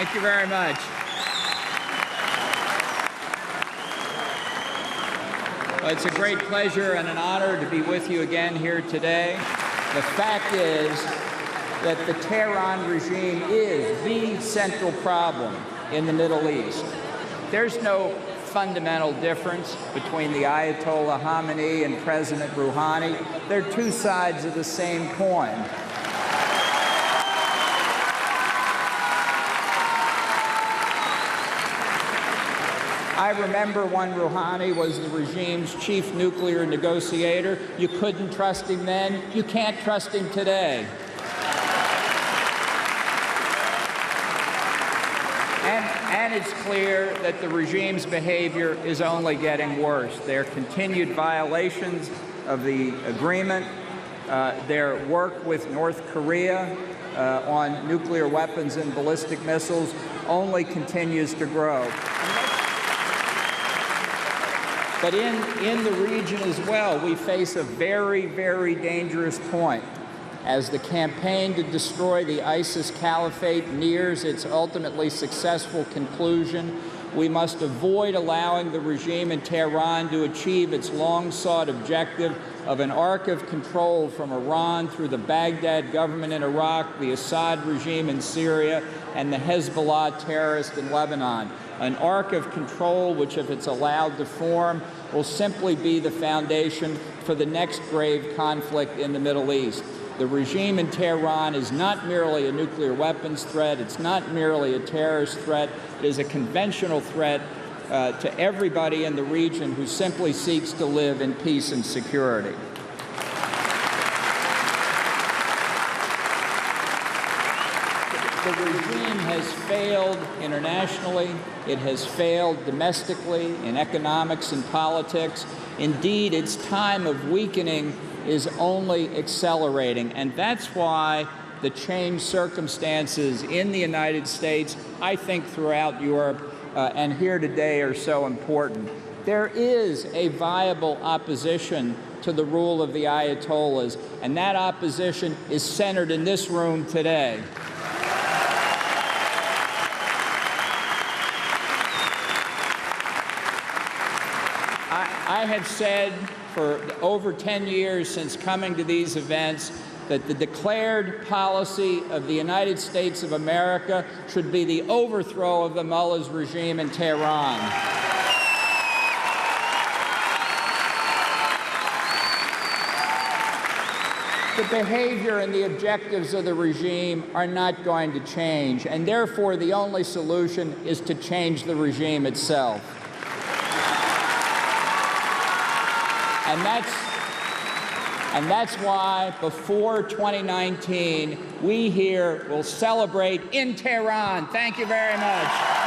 Thank you very much. Well, it's a great pleasure and an honor to be with you again here today. The fact is that the Tehran regime is the central problem in the Middle East. There's no fundamental difference between the Ayatollah Khamenei and President Rouhani. They're two sides of the same coin. I remember when Rouhani was the regime's chief nuclear negotiator. You couldn't trust him then. You can't trust him today. And it's clear that the regime's behavior is only getting worse. Their continued violations of the agreement, their work with North Korea on nuclear weapons and ballistic missiles only continues to grow. But in the region as well, we face a very, very dangerous point. As the campaign to destroy the ISIS caliphate nears its ultimately successful conclusion, we must avoid allowing the regime in Tehran to achieve its long-sought objective of an arc of control from Iran through the Baghdad government in Iraq, the Assad regime in Syria, and the Hezbollah terrorists in Lebanon. An arc of control which, if it's allowed to form, will simply be the foundation for the next grave conflict in the Middle East. The regime in Tehran is not merely a nuclear weapons threat. It's not merely a terrorist threat. It is a conventional threat to everybody in the region who simply seeks to live in peace and security. The regime has failed internationally. It has failed domestically in economics and politics. Indeed, its time of weakening is only accelerating, and that's why the changed circumstances in the United States, I think throughout Europe, and here today are so important. There is a viable opposition to the rule of the Ayatollahs, and that opposition is centered in this room today. I have said for over 10 years since coming to these events that the declared policy of the United States of America should be the overthrow of the mullahs regime in Tehran. The behavior and the objectives of the regime are not going to change, and therefore the only solution is to change the regime itself. And that's why before 2019, we here will celebrate in Tehran. Thank you very much.